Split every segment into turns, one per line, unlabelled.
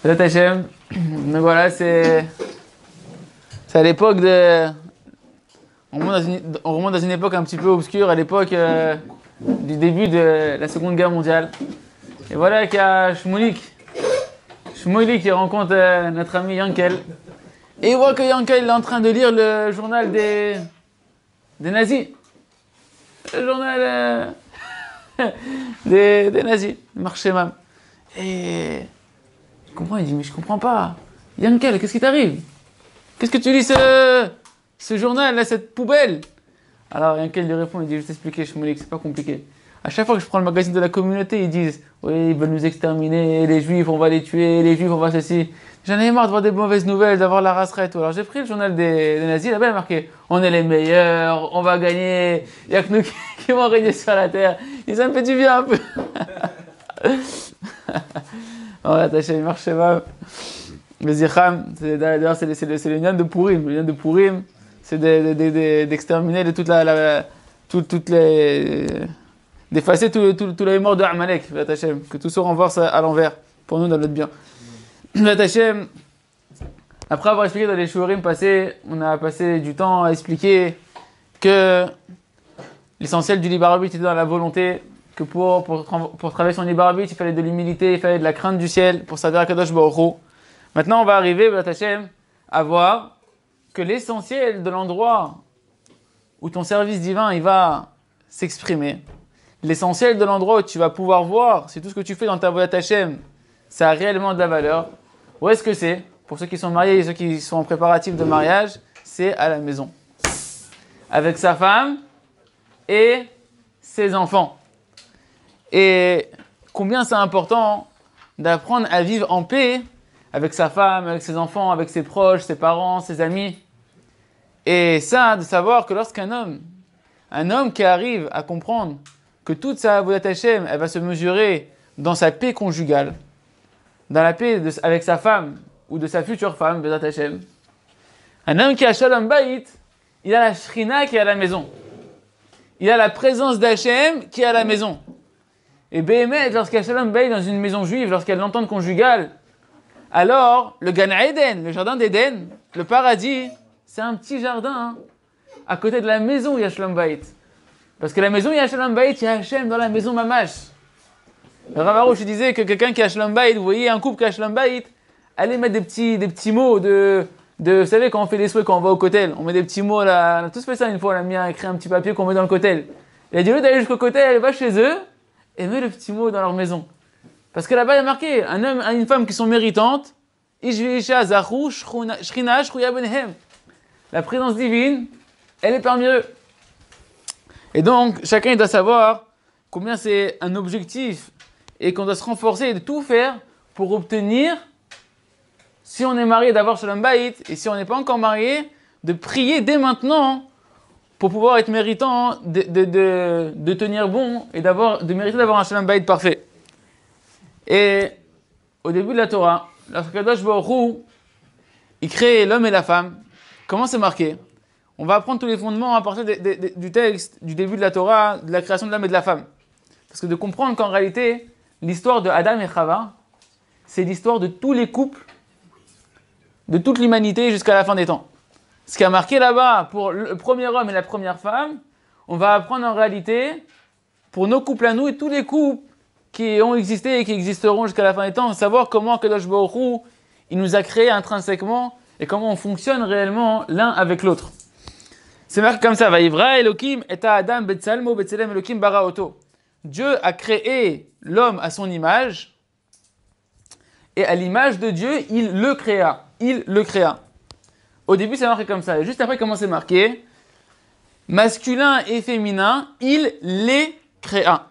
Bezat Hashem. Donc voilà, c'est à l'époque de... On remonte dans une époque un petit peu obscure, à l'époque du début de la Seconde Guerre mondiale. Et voilà qu'il y a Shmulik qui rencontre notre ami Yankel. Et il voit que Yankel est en train de lire le journal des nazis. Le journal des nazis, Marchemam. Et il comprend, il dit, mais je comprends pas. Yankel, qu'est-ce qui t'arrive? Qu'est-ce que tu lis ce journal, là, cette poubelle? Alors Yankel lui répond, il dit, je vais t'expliquer, Shmulik, c'est pas compliqué. À chaque fois que je prends le magazine de la communauté, ils disent, oui, ils veulent nous exterminer, les juifs, on va les tuer, les juifs, on va ceci. J'en ai marre de voir des mauvaises nouvelles, d'avoir la racerie et tout. Alors j'ai pris le journal des nazis, là-bas il y a marqué, on est les meilleurs, on va gagner, il n'y a que nous qui vont régner sur la terre. Et ça me fait du bien un peu. Voilà, t'as marché mal. Le Zicham, d'ailleurs c'est le Nian de Purim. Le Nian de Purim, c'est d'exterminer toutes les... d'effacer toute la mémoire de Amalek, que tout se renverse à l'envers, pour nous dans notre bien. Après avoir expliqué dans les shurim passés, on a passé du temps à expliquer que l'essentiel du libre arbitre était dans la volonté, que pour travailler son libre arbitre, il fallait de l'humilité, il fallait de la crainte du ciel pour servir à Kadosh Baruch Hu. Maintenant, on va arriver, à voir que l'essentiel de l'endroit où ton service divin il va s'exprimer, l'essentiel de l'endroit où tu vas pouvoir voir si tout ce que tu fais dans ta voie Hashem, ça a réellement de la valeur. Où est-ce que c'est? Pour ceux qui sont mariés et ceux qui sont en préparatif de mariage, c'est à la maison. Avec sa femme et ses enfants. Et combien c'est important d'apprendre à vivre en paix avec sa femme, avec ses enfants, avec ses proches, ses parents, ses amis. Et ça, de savoir que lorsqu'un homme qui arrive à comprendre que toute sa avodat Hashem, elle va se mesurer dans sa paix conjugale, dans la paix avec sa femme ou de sa future femme, Bezat Hashem. Un homme qui a Shalom Bayit, il a la Shrina qui est à la maison. Il a la présence d'Hashem qui est à la maison. Et Béhémet, lorsqu'il y a Shalom Bayit dans une maison juive, lorsqu'il y a l'entente conjugale, alors le Gan Eden, le jardin d'Éden, le paradis, c'est un petit jardin à côté de la maison où il y a Shalom Bayit. Parce que la maison où il y a Shalom Bayit, il y a Hachem dans la maison Mamash. Le Rav Arush disait que quelqu'un qui a Shalom Bayit, vous voyez un couple qui a Shalom Bayit, allez mettre des petits mots vous savez quand on fait les souhaits, quand on va au kotel, on met des petits mots là, on a tous fait ça une fois, on a mis écrit un petit papier qu'on met dans le kotel. Il a dit au lieu d'aller jusqu'au kotel, va chez eux et met le petit mot dans leur maison. Parce que là-bas il y a marqué, un homme et une femme qui sont méritantes, la présence divine, elle est parmi eux. Et donc, chacun il doit savoir combien c'est un objectif et qu'on doit se renforcer et de tout faire pour obtenir, si on est marié, d'avoir Shalom Bayit, et si on n'est pas encore marié, de prier dès maintenant pour pouvoir être méritant de tenir bon et de mériter d'avoir un Shalom Bayit parfait. Et au début de la Torah, lorsque Kadosh Baruch Hu, il crée l'homme et la femme, comment c'est marqué? On va apprendre tous les fondements à partir du texte, du début de la Torah, de la création de l'homme et de la femme. Parce que de comprendre qu'en réalité, l'histoire de Adam et Chava, c'est l'histoire de tous les couples, de toute l'humanité jusqu'à la fin des temps. Ce qui a marqué là-bas pour le premier homme et la première femme, on va apprendre en réalité, pour nos couples à nous et tous les couples qui ont existé et qui existeront jusqu'à la fin des temps, savoir comment Kadosh Baruch Hu, il nous a créés intrinsèquement et comment on fonctionne réellement l'un avec l'autre. C'est marqué comme ça, Vaïvra Elohim et Adam betsalmo betselem Elohim bara oto. Dieu a créé l'homme à son image, et à l'image de Dieu, il le créa. Il le créa. Au début, c'est marqué comme ça. Et juste après, comment c'est marqué? Masculin et féminin, il les créa.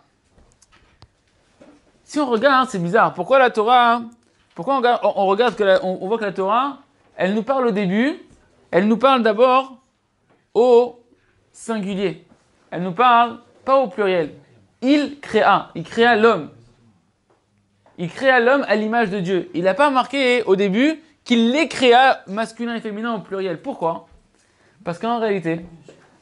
Si on regarde, c'est bizarre. Pourquoi la Torah, on regarde on voit que la Torah, elle nous parle au début, elle nous parle d'abord au singulier. Elle nous parle pas au pluriel. Il créa l'homme. Il créa l'homme à l'image de Dieu. Il n'a pas marqué au début qu'il les créa masculin et féminin au pluriel. Pourquoi? Parce qu'en réalité,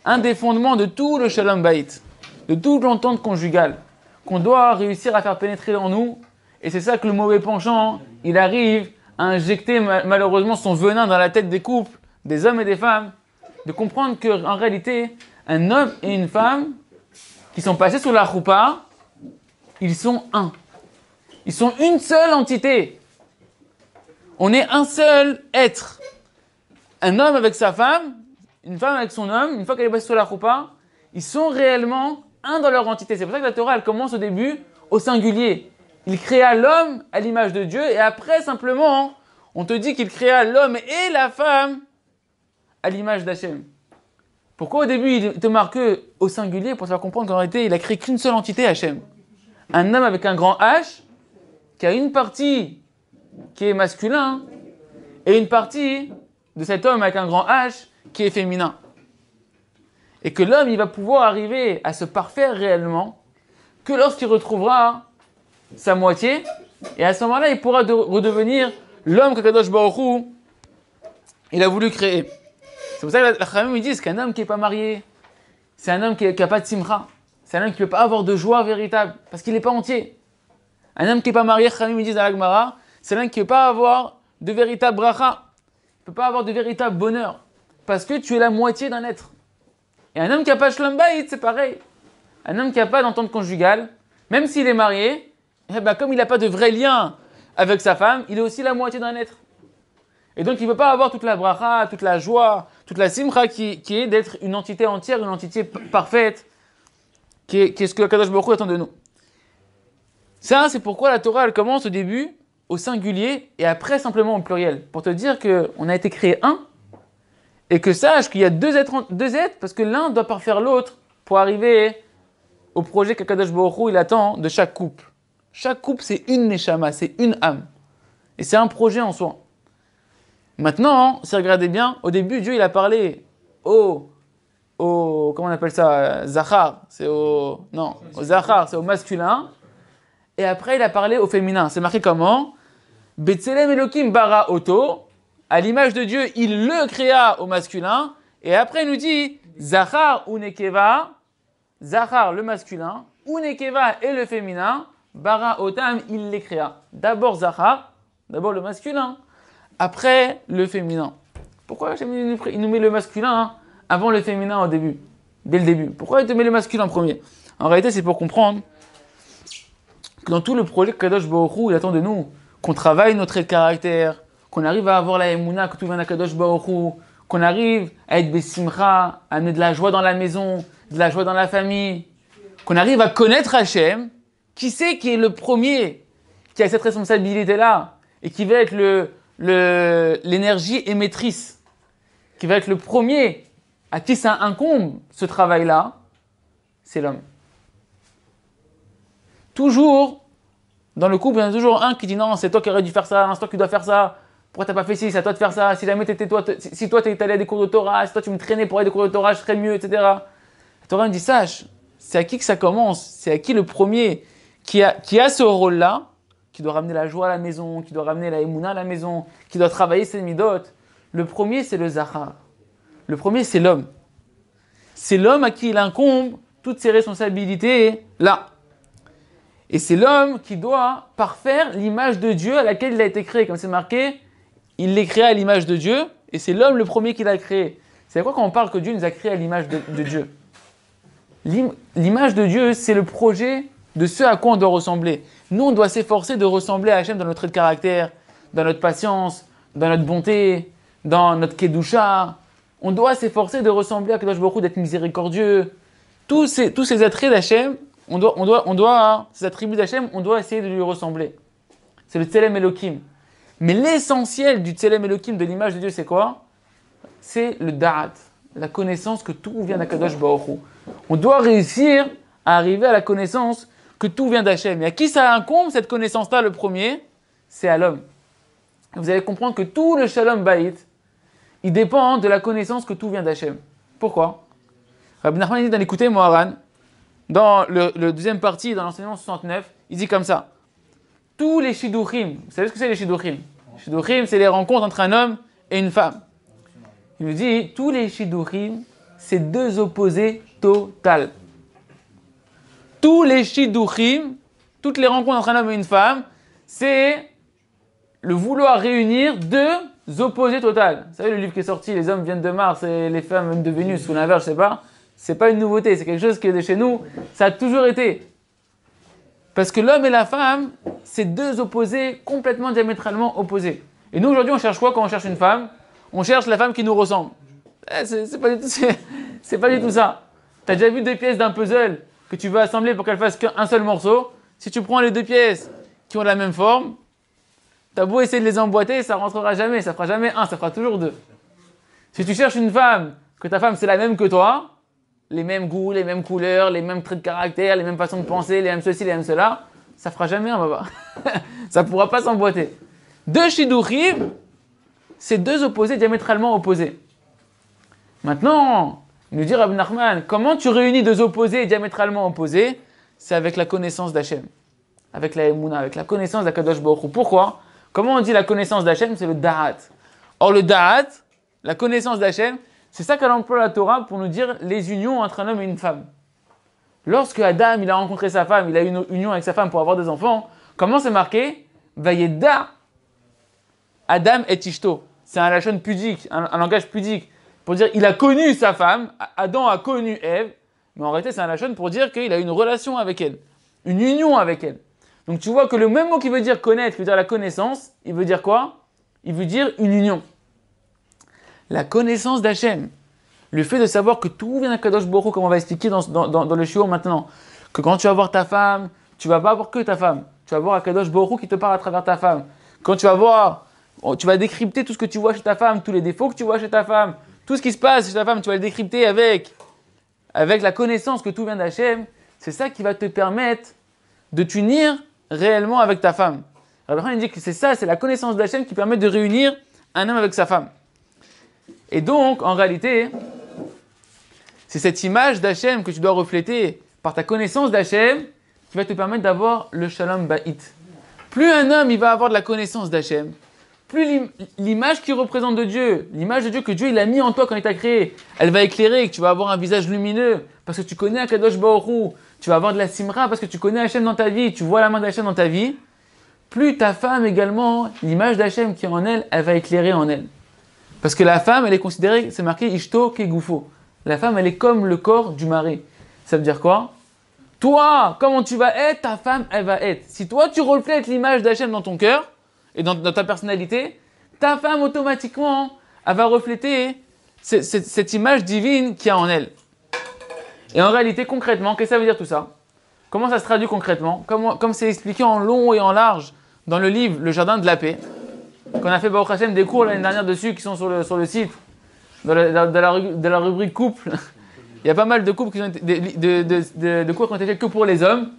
un des fondements de tout le Shalom Bayit, de toute l'entente conjugale, qu'on doit réussir à faire pénétrer dans nous, et c'est ça que le mauvais penchant, il arrive injecté malheureusement son venin dans la tête des couples, des hommes et des femmes, de comprendre qu'en réalité, un homme et une femme qui sont passés sur la choupa, ils sont un. Ils sont une seule entité. On est un seul être. Un homme avec sa femme, une femme avec son homme, une fois qu'elle est passée sur la choupa, ils sont réellement un dans leur entité. C'est pour ça que la Torah, elle commence au début au singulier. Il créa l'homme à l'image de Dieu et après, simplement, on te dit qu'il créa l'homme et la femme à l'image d'Hachem. Pourquoi au début il te marque au singulier pour se faire comprendre qu'en réalité, il a créé qu'une seule entité, Hachem. Un homme avec un grand H qui a une partie qui est masculin et une partie de cet homme avec un grand H qui est féminin. Et que l'homme, il va pouvoir arriver à se parfaire réellement que lorsqu'il retrouvera sa moitié, et à ce moment-là, il pourra redevenir l'homme qu'Akadosh Baruch Hu, il a voulu créer. C'est pour ça que la Chachamim ils disent qu'un homme qui n'est pas marié, c'est un homme qui n'a pas de simcha, c'est un homme qui ne peut pas avoir de joie véritable, parce qu'il n'est pas entier. Un homme qui n'est pas marié, les Chachamim ils disent à la Gemara, c'est un homme qui ne peut pas avoir de véritable bracha, il ne peut pas avoir de véritable bonheur, parce que tu es la moitié d'un être. Et un homme qui n'a pas Shlom Bayit, c'est pareil. Un homme qui n'a pas d'entente conjugale, même s'il est marié, eh ben, comme il n'a pas de vrai lien avec sa femme, il est aussi la moitié d'un être. Et donc il ne peut pas avoir toute la bracha, toute la joie, toute la simcha qui est d'être une entité entière, une entité parfaite, qui est ce que Kadosh Baruch Hu attend de nous. Ça, c'est pourquoi la Torah, elle commence au début au singulier et après simplement au pluriel. Pour te dire qu'on a été créé un, et que sache qu'il y a deux êtres parce que l'un doit parfaire l'autre pour arriver au projet qu'Akadosh Baruch Hu il attend de chaque couple. Chaque couple, c'est une neshama, c'est une âme. Et c'est un projet en soi. Maintenant, si vous regardez bien, au début, Dieu il a parlé comment on appelle ça, Zachar, au Zachar, c'est au masculin. Et après, il a parlé au féminin. C'est marqué comment? Betzelem Elokim bara oto. À l'image de Dieu, il le créa au masculin. Et après, il nous dit Zachar ou Nekeva, Zachar le masculin, ou Nekeva et le féminin, bara otam, il les créa. D'abord Zachar, d'abord le masculin, après le féminin. Pourquoi il nous met le masculin avant le féminin au début, dès le début? Pourquoi il te met le masculin en premier? En réalité, c'est pour comprendre que dans tout le projet que Kadosh Baruch Hu il attend de nous, qu'on travaille notre caractère, qu'on arrive à avoir la émouna, que tout vient d'Akadosh Baruch Hu, qu'on arrive à être besimcha, à amener de la joie dans la maison, de la joie dans la famille, qu'on arrive à connaître Hachem, qui c'est qui est le premier qui a cette responsabilité-là et qui va être l'énergie émettrice, qui va être le premier à qui ça incombe ce travail-là, c'est l'homme. Toujours, dans le couple, il y en a toujours un qui dit non, c'est toi qui aurais dû faire ça, c'est toi qui dois faire ça. Pourquoi t'as pas fait ci? C'est à toi de faire ça. Si jamais si toi t'es allé à des cours de Torah, si toi tu me traînais pour aller à des cours de Torah, je serais mieux, etc. La Torah me dit, sache, c'est à qui que ça commence, c'est à qui le premier qui a ce rôle-là, qui doit ramener la joie à la maison, qui doit ramener la émouna à la maison, qui doit travailler ses midot. Le premier, c'est le Zachar. Le premier, c'est l'homme. C'est l'homme à qui il incombe toutes ses responsabilités là. Et c'est l'homme qui doit parfaire l'image de Dieu à laquelle il a été créé. Comme c'est marqué, il l'est créé à l'image de Dieu, et c'est l'homme le premier qui l'a créé. C'est quoi quand on parle que Dieu nous a créé à l'image de Dieu? L'image de Dieu, c'est le projet de ce à quoi on doit ressembler. Nous, on doit s'efforcer de ressembler à Hachem dans notre trait de caractère, dans notre patience, dans notre bonté, dans notre kedusha. On doit s'efforcer de ressembler à Kadosh Baruch Hu, d'être miséricordieux. Tous ces attraits d'Hachem, ces attributs d'Hachem, on doit essayer de lui ressembler. C'est le Tselem Elokim. Mais l'essentiel du Tselem Elokim, de l'image de Dieu, c'est quoi? C'est le Da'at, la connaissance que tout vient d'Akadosh Baruch Hu. On doit réussir à arriver à la connaissance que tout vient d'Hachem. Et à qui ça incombe, cette connaissance-là, le premier? C'est à l'homme. Vous allez comprendre que tout le Shalom Bayit, il dépend de la connaissance que tout vient d'Hachem. Pourquoi? Rabbi Nachman dit dans l'écouter Moharan, dans le deuxième partie, dans l'enseignement 69, il dit comme ça. Tous les shidduchim, vous savez ce que c'est les shidduchim? Les shidduchim, c'est les rencontres entre un homme et une femme. Il nous dit, tous les shidduchim, c'est deux opposés totales. Tous les shidduchim, toutes les rencontres entre un homme et une femme, c'est le vouloir réunir deux opposés total. Vous savez, le livre qui est sorti, les hommes viennent de Mars et les femmes viennent de Vénus ou l'inverse, je sais pas. C'est pas une nouveauté, c'est quelque chose qui est de chez nous. Ça a toujours été. Parce que l'homme et la femme, c'est deux opposés complètement diamétralement opposés. Et nous, aujourd'hui, on cherche quoi quand on cherche une femme? On cherche la femme qui nous ressemble. C'est pas du tout ça. Tu as déjà vu deux pièces d'un puzzle que tu veux assembler pour qu'elles fassent qu'un seul morceau. Si tu prends les deux pièces qui ont la même forme, tu as beau essayer de les emboîter, ça ne rentrera jamais. Ça ne fera jamais un, ça fera toujours deux. Si tu cherches une femme, que ta femme c'est la même que toi, les mêmes goûts, les mêmes couleurs, les mêmes traits de caractère, les mêmes façons de penser, les mêmes ceci, les mêmes cela, ça ne fera jamais un baba. Ça ne pourra pas s'emboîter. Deux shidduchim, c'est deux opposés diamétralement opposés. Maintenant, nous dit Rabbi Nachman, comment tu réunis deux opposés diamétralement opposés? C'est avec la connaissance d'Hachem, avec la Emouna, avec la connaissance d'Akadosh Baruch Hu. Pourquoi? Comment on dit la connaissance d'Hachem? C'est le Da'at. Or le Da'at, la connaissance d'Hachem, c'est ça qu'elle emploie la Torah pour nous dire les unions entre un homme et une femme. Lorsque Adam il a rencontré sa femme, il a eu une union avec sa femme pour avoir des enfants, comment c'est marqué? Vayeda Adam et Ishto. C'est un lachon pudique, un langage pudique, pour dire il a connu sa femme, Adam a connu Ève, mais en réalité c'est un lachon pour dire qu'il a une relation avec elle, une union avec elle. Donc tu vois que le même mot qui veut dire connaître, qui veut dire la connaissance, il veut dire quoi? Il veut dire une union. La connaissance d'Hachem, le fait de savoir que tout vient d'Akadosh Baruch Hu, comme on va expliquer dans le shiur maintenant, que quand tu vas voir ta femme, tu vas pas voir que ta femme, tu vas voir Akadosh Baruch Hu qui te parle à travers ta femme. Quand tu vas voir, tu vas décrypter tout ce que tu vois chez ta femme, tous les défauts que tu vois chez ta femme, tout ce qui se passe chez ta femme, tu vas le décrypter avec la connaissance que tout vient d'Hachem. C'est ça qui va te permettre de t'unir réellement avec ta femme. Rabbi Nachman dit que c'est ça, c'est la connaissance d'Hachem qui permet de réunir un homme avec sa femme. Et donc, en réalité, c'est cette image d'Hachem que tu dois refléter par ta connaissance d'Hachem qui va te permettre d'avoir le shalom ba'it. Plus un homme il va avoir de la connaissance d'Hachem, plus l'image qu'il représente de Dieu, l'image de Dieu que Dieu il a mis en toi quand il t'a créé, elle va éclairer, que tu vas avoir un visage lumineux parce que tu connais Akadosh Baruch Hu, tu vas avoir de la simra parce que tu connais Hachem dans ta vie, tu vois la main d'Hachem dans ta vie. Plus ta femme également, l'image d'Hachem qui est en elle, elle va éclairer en elle. Parce que la femme, elle est considérée, c'est marqué Ishto Kegufo. La femme, elle est comme le corps du mari. Ça veut dire quoi? Toi, comment tu vas être, ta femme, elle va être. Si toi, tu reflètes l'image d'Hachem dans ton cœur et dans ta personnalité, ta femme, automatiquement, elle va refléter cette image divine qu'il y a en elle. Et en réalité, concrètement, qu'est-ce que ça veut dire tout ça? Comment ça se traduit concrètement? Comme c'est expliqué en long et en large dans le livre Le Jardin de la Paix, qu'on a fait Baruch Hashem des cours l'année dernière dessus qui sont sur le site, dans la rubrique couple. Il y a pas mal de couples qui ont été, de cours qui ont été faits que pour les hommes.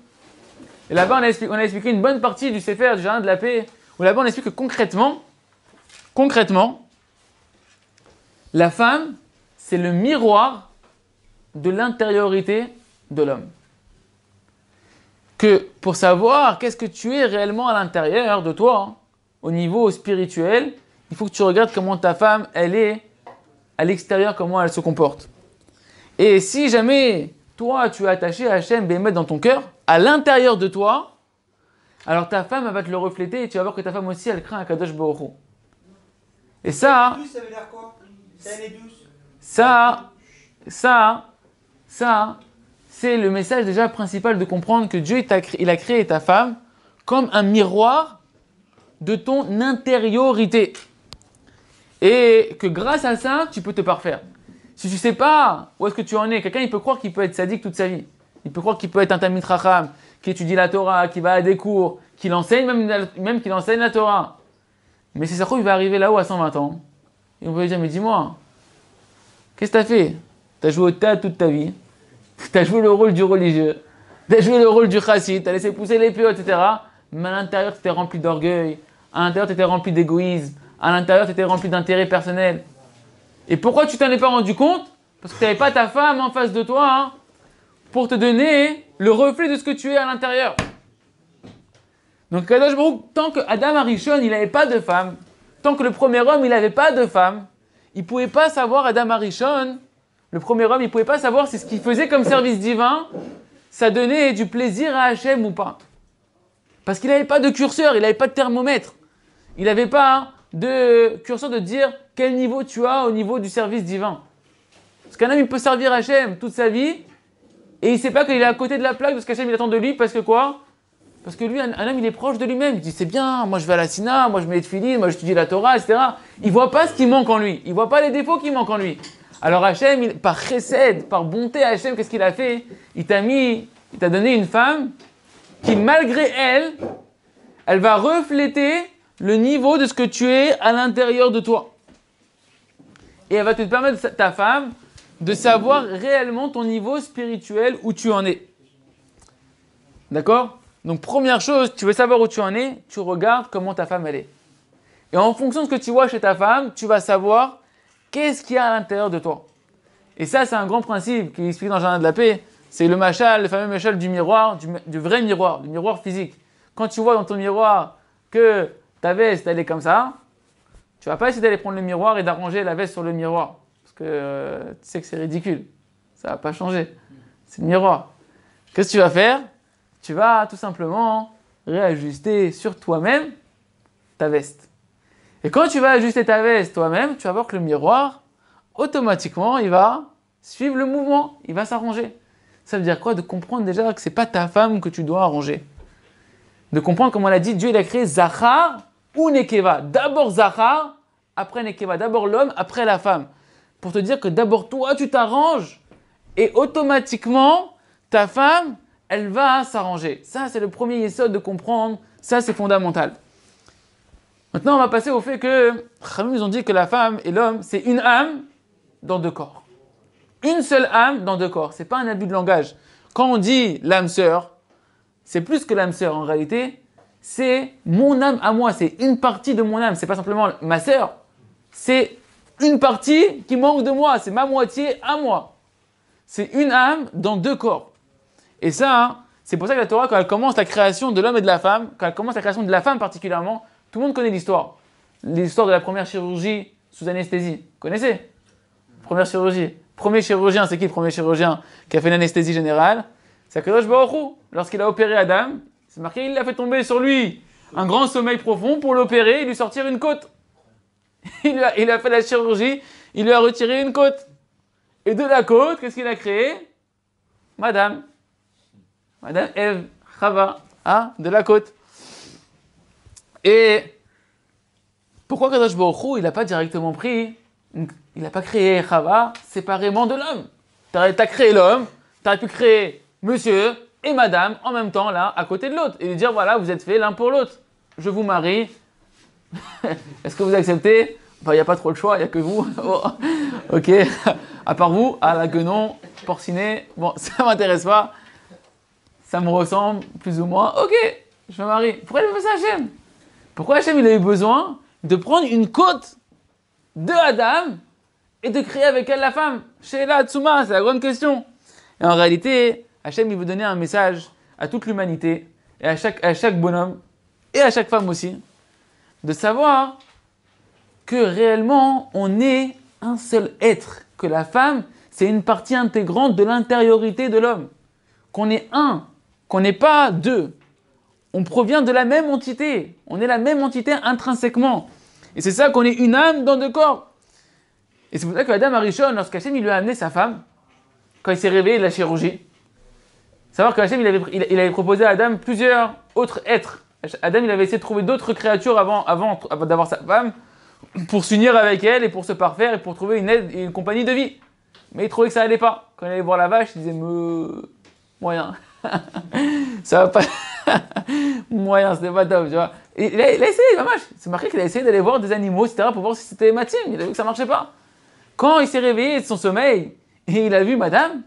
Et là-bas, on a expliqué une bonne partie du Sefer du Jardin de la Paix, où là-bas on explique que concrètement, la femme, c'est le miroir de l'intériorité de l'homme. Que pour savoir qu'est-ce que tu es réellement à l'intérieur de toi, au niveau spirituel, il faut que tu regardes comment ta femme, elle est à l'extérieur, comment elle se comporte. Et si jamais, toi, tu es attaché à Hachem Bémet dans ton cœur, à l'intérieur de toi, alors ta femme, elle va te le refléter et tu vas voir que ta femme aussi, elle craint un Kadosh Baruch Hu. Et ça,
ça veut dire quoi?
ça, c'est le message déjà principal de comprendre que Dieu, il a créé ta femme comme un miroir de ton intériorité. Et que grâce à ça, tu peux te parfaire. Si tu ne sais pas où est-ce que tu en es, quelqu'un il peut croire qu'il peut être sadique toute sa vie. Il peut croire qu'il peut être un Talmid Chacham, qui étudie la Torah, qui va à des cours, qui l'enseigne, même qu'il enseigne la Torah. Mais si ça se trouve, il va arriver là-haut à 120 ans. Et on va lui dire, mais dis-moi, qu'est-ce que tu as fait? Tu as joué au théâtre toute ta vie. Tu as joué le rôle du religieux. Tu as joué le rôle du chassid. Tu as laissé pousser les péotes, etc. Mais à l'intérieur, tu étais rempli d'orgueil. À l'intérieur, tu étais rempli d'égoïsme. À l'intérieur, tu étais rempli d'intérêt personnel. Et pourquoi tu t'en es pas rendu compte? Parce que tu n'avais pas ta femme en face de toi pour te donner le reflet de ce que tu es à l'intérieur. Donc, Kadosh Baruch Hu, tant que Adam Arishon, il n'avait pas de femme, tant que le premier homme, il n'avait pas de femme, il ne pouvait pas savoir, Adam Arishon, le premier homme, il ne pouvait pas savoir si ce qu'il faisait comme service divin, ça donnait du plaisir à Hachem ou pas. Parce qu'il n'avait pas de curseur, il n'avait pas de thermomètre. Il n'avait pas de curseur de dire quel niveau tu as au niveau du service divin. Parce qu'un homme, il peut servir Hachem toute sa vie et il ne sait pas qu'il est à côté de la plaque de ce qu'Hachem il attend de lui parce que quoi? Parce que lui, un homme, il est proche de lui-même. Il dit, c'est bien, moi je vais à la Sina, moi je mets les tefilines, moi j'étudie la Torah, etc. Il ne voit pas ce qui manque en lui. Il ne voit pas les défauts qui manquent en lui. Alors Hachem, par chesed, par bonté Hachem, qu'est-ce qu'il a fait? Il t'a donné une femme qui, malgré elle, elle va refléter le niveau de ce que tu es à l'intérieur de toi. Et elle va te permettre, ta femme, de savoir réellement ton niveau spirituel, où tu en es. D'accord? Donc, première chose, tu veux savoir où tu en es, tu regardes comment ta femme elle est. Et en fonction de ce que tu vois chez ta femme, tu vas savoir qu'est-ce qu'il y a à l'intérieur de toi. Et ça, c'est un grand principe qui est expliqué dans le Jardin de la Paix. C'est le machal, le fameux machal du miroir, du vrai miroir, du miroir physique. Quand tu vois dans ton miroir que ta veste, elle est comme ça, tu vas pas essayer d'aller prendre le miroir et d'arranger la veste sur le miroir. Parce que tu sais que c'est ridicule. Ça va pas changer. C'est le miroir. Qu'est-ce que tu vas faire? Tu vas tout simplement réajuster sur toi-même ta veste. Et quand tu vas ajuster ta veste toi-même, tu vas voir que le miroir, automatiquement, il va suivre le mouvement. Il va s'arranger. Ça veut dire quoi? De comprendre déjà que c'est pas ta femme que tu dois arranger. De comprendre, comme on l'a dit, Dieu il a créé Zachar ou Nekeva. D'abord Zachar, après Nekeva. D'abord l'homme, après la femme. Pour te dire que d'abord toi, tu t'arranges et automatiquement, ta femme, elle va s'arranger. Ça, c'est le premier yesod de comprendre. Ça, c'est fondamental. Maintenant, on va passer au fait que Khamim nous ont dit que la femme et l'homme, c'est une âme dans deux corps. Une seule âme dans deux corps. C'est pas un abus de langage. Quand on dit l'âme sœur, c'est plus que l'âme sœur en réalité. C'est mon âme à moi. C'est une partie de mon âme. C'est pas simplement ma sœur. C'est une partie qui manque de moi. C'est ma moitié à moi. C'est une âme dans deux corps. Et ça, c'est pour ça que la Torah, quand elle commence la création de l'homme et de la femme, quand elle commence la création de la femme particulièrement, tout le monde connaît l'histoire. L'histoire de la première chirurgie sous anesthésie. Vous connaissez? Première chirurgie. Premier chirurgien, c'est qui le premier chirurgien qui a fait l'anesthésie générale? C'est Akadosh Baruch Hu. Lorsqu'il a opéré Adam, c'est marqué, il a fait tomber sur lui un grand sommeil profond pour l'opérer et lui sortir une côte. Il a fait la chirurgie, il lui a retiré une côte. Et de la côte, qu'est-ce qu'il a créé? Madame Ève, Chava, de la côte. Et pourquoi Kadosh Baruch Hu, il n'a pas directement pris, il n'a pas créé Chava séparément de l'homme? Tu as créé l'homme, tu aurais pu créer monsieur et madame en même temps, là, à côté de l'autre. Et lui dire, voilà, vous êtes faits l'un pour l'autre. Je vous marie. Est-ce que vous acceptez? Enfin, il n'y a pas trop le choix, il n'y a que vous. Oh, ok. À part vous, la guenon, porcinet. Bon, ça ne m'intéresse pas. Ça me ressemble, plus ou moins. Ok, je me marie. Pourquoi il fait ça, Hachem? Pourquoi Hachem, il a eu besoin de prendre une côte de Adam et de créer avec elle la femme? Sheila Tsuma, c'est la grande question. Et en réalité, Hachem, il veut donner un message à toute l'humanité, et à chaque bonhomme, et à chaque femme aussi, de savoir que réellement, on est un seul être. Que la femme, c'est une partie intégrante de l'intériorité de l'homme. Qu'on est un, qu'on n'est pas deux. On provient de la même entité. On est la même entité intrinsèquement. Et c'est ça qu'on est une âme dans deux corps. Et c'est pour ça que Adam Arishon, lorsqu'Hachem il lui a amené sa femme, quand il s'est réveillé de la chirurgie, savoir qu'Hachem il avait proposé à Adam plusieurs autres êtres. Adam il avait essayé de trouver d'autres créatures avant d'avoir sa femme, pour s'unir avec elle et pour se parfaire et pour trouver une aide et une compagnie de vie. Mais il trouvait que ça allait pas. Quand il allait voir la vache, il disait moyen. Ça va pas. Moyen, c'était pas top, tu vois. Et il a essayé, la vache. C'est marqué qu'il a essayé d'aller voir des animaux, etc. pour voir si c'était matim. Il a vu que ça marchait pas. Quand il s'est réveillé de son sommeil et il a vu madame,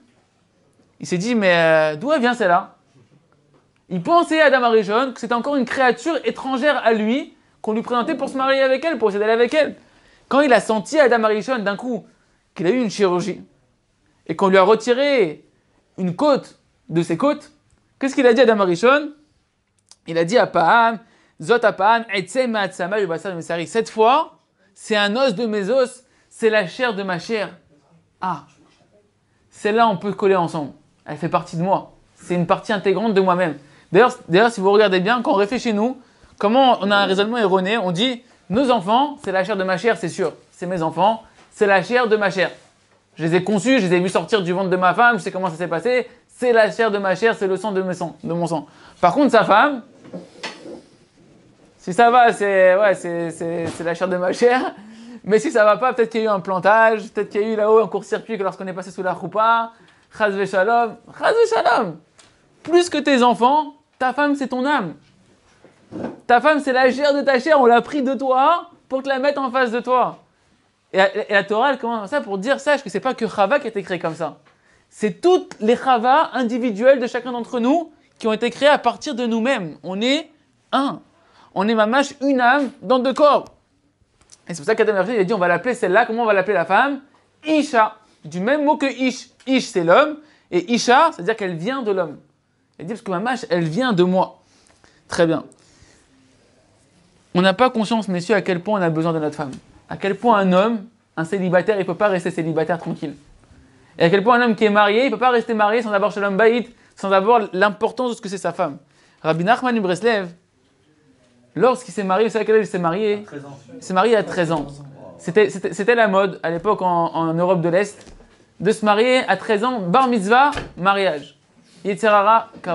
il s'est dit, mais d'où elle vient celle-là? Il pensait à Adam Arishon que c'était encore une créature étrangère à lui qu'on lui présentait pour se marier avec elle, pour essayer d'aller avec elle. Quand il a senti Adam Arishon d'un coup qu'il a eu une chirurgie et qu'on lui a retiré une côte de ses côtes, qu'est-ce qu'il a dit à Adam Arishon? Il a dit à Pa'am, Zot Apa'am, Etzem Ma'atzama Yubasar Mesari. Cette fois, c'est un os de mes os, c'est la chair de ma chair. Celle-là, on peut coller ensemble. Elle fait partie de moi. C'est une partie intégrante de moi-même. D'ailleurs, si vous regardez bien, quand on réfléchit chez nous, Comment on a un raisonnement erroné? On dit, nos enfants, c'est la chair de ma chair, c'est sûr. C'est mes enfants, c'est la chair de ma chair. Je les ai conçus, je les ai vus sortir du ventre de ma femme, je sais comment ça s'est passé. C'est la chair de ma chair, c'est le sang de mon sang. Par contre, sa femme, si ça va, c'est la chair de ma chair. Mais si ça va pas, peut-être qu'il y a eu un plantage, peut-être qu'il y a eu là-haut un court-circuit que lorsqu'on est passé sous la choupa. Chaz v'shalom, chaz v'shalom. Plus que tes enfants, ta femme c'est ton âme. Ta femme c'est la chair de ta chair, on l'a pris de toi pour te la mettre en face de toi. Et la Torah, elle commence ça pour dire, sache que c'est pas que Chava qui a été créé comme ça. C'est toutes les Chavas individuelles de chacun d'entre nous qui ont été créées à partir de nous-mêmes. On est un. On est mamash, une âme dans deux corps. Et c'est pour ça qu'Adam il a dit, on va l'appeler celle-là, comment on va l'appeler la femme? Isha. Du même mot que Ish. Ish, c'est l'homme. Et Isha, c'est-à-dire qu'elle vient de l'homme. Elle dit, parce que mamash, elle vient de moi. Très bien. On n'a pas conscience, messieurs, à quel point on a besoin de notre femme. À quel point un homme, un célibataire, il ne peut pas rester célibataire tranquille. Et à quel point un homme qui est marié, il ne peut pas rester marié sans avoir shalom bayit, sans avoir l'importance de ce que c'est sa femme. Rabbi Nachman Breslev, lorsqu'il s'est marié, vous savez à quel âge il s'est marié? Il s'est marié à 13 ans. C'était la mode à l'époque en Europe de l'Est de se marier à 13 ans, bar mitzvah, mariage. Yetzerara, KO.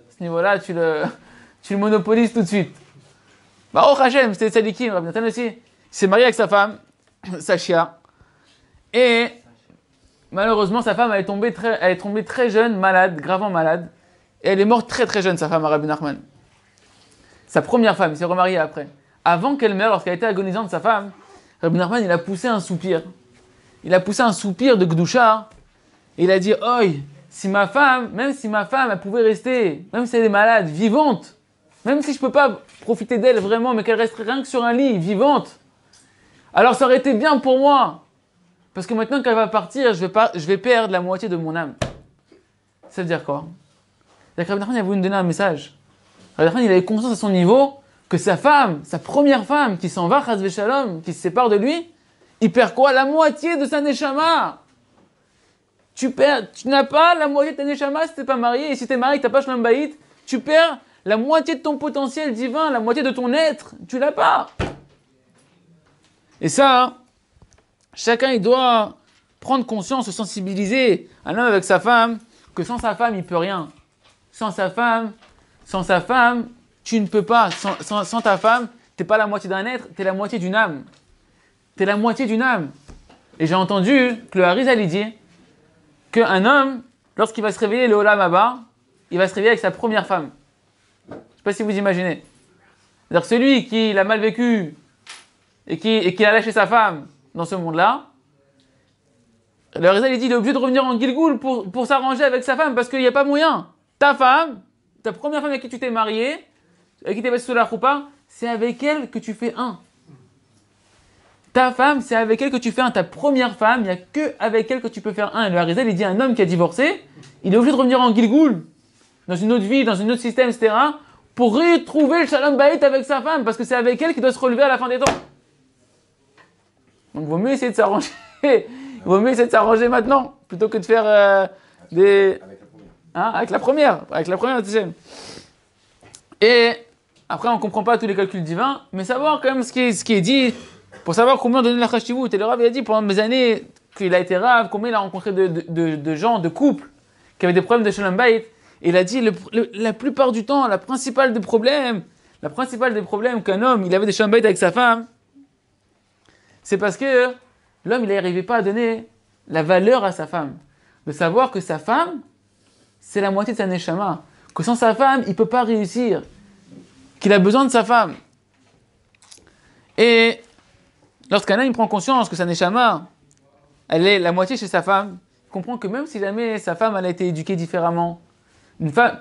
À ce niveau-là, tu le monopolises tout de suite. Bah, oh Hachem, c'était Tzadikim, Rabbi Nathan aussi. Il s'est marié avec sa femme, Sachia. Et malheureusement, sa femme elle est tombée très jeune, malade, gravement malade. Et elle est morte très très jeune, sa femme, Rabbi Nachman. Sa première femme, il s'est remarié après. Avant qu'elle meure, lorsqu'elle était agonisante, sa femme, Rabbi Nachman, il a poussé un soupir. Il a poussé un soupir de Gdoucha. Et il a dit, oi, même si ma femme, elle pouvait rester, même si elle est malade, vivante, même si je ne peux pas profiter d'elle vraiment, mais qu'elle resterait rien que sur un lit, vivante, alors ça aurait été bien pour moi. Parce que maintenant qu'elle va partir, je vais perdre la moitié de mon âme. Ça veut dire quoi? C'est-à-dire que Rabbi Nachman, il a voulu nous donner un message. Rabbi Nachman, il avait conscience à son niveau que sa femme, sa première femme, qui s'en va, chas v'shalom, qui se sépare de lui, il perd quoi? La moitié de sa neshama. Tu n'as pas la moitié de ta neshama si tu n'es pas marié. Et si tu es marié et que tu n'as pas shalom bayit, tu perds la moitié de ton potentiel divin, la moitié de ton être. Tu l'as pas. Et ça, chacun il doit prendre conscience, se sensibiliser. Un homme avec sa femme, que sans sa femme, il peut rien. Sans sa femme, tu ne peux pas. Sans ta femme, tu n'es pas la moitié d'un être, tu es la moitié d'une âme. Tu es la moitié d'une âme. Et j'ai entendu que le Harizal il dit qu'un homme, lorsqu'il va se réveiller le Olam Haba, il va se réveiller avec sa première femme. Je ne sais pas si vous imaginez. C'est-à-dire celui qui l'a mal vécu et qui a lâché sa femme dans ce monde-là, le Harizal il dit il est obligé de revenir en Gilgoul pour s'arranger avec sa femme parce qu'il n'y a pas moyen. Ta femme, ta première femme avec qui tu t'es marié, avec qui tu es passé sous la choupa, c'est avec elle que tu fais un. Ta femme, c'est avec elle que tu fais un. Ta première femme, il n'y a que avec elle que tu peux faire un. Et le Harizal, il dit un homme qui a divorcé, il est obligé de revenir en Gilgoul, dans une autre vie, dans un autre système, etc., pour retrouver le shalom bayit avec sa femme, parce que c'est avec elle qu'il doit se relever à la fin des temps. Donc, il vaut mieux essayer de s'arranger. Il vaut mieux essayer de s'arranger maintenant, plutôt que de faire des... Avec la première. Avec la première, tu sais. Et après, on ne comprend pas tous les calculs divins, mais savoir quand même ce qui est dit, pour savoir combien donner la chashivut. Et le Rav il a dit pendant mes années qu'il a été Rav, combien il a rencontré de gens, de couples, qui avaient des problèmes de shalom bayit. Et il a dit, la plupart du temps, la principale des problèmes qu'un homme, il avait des shalom bayit avec sa femme, c'est parce que l'homme, il n'arrivait pas à donner la valeur à sa femme. De savoir que sa femme, c'est la moitié de sa neshama. Que sans sa femme, il ne peut pas réussir. Qu'il a besoin de sa femme. Et lorsqu'un homme prend conscience que sa neshama, elle est la moitié chez sa femme, il comprend que même si jamais sa femme elle a été éduquée différemment, une femme,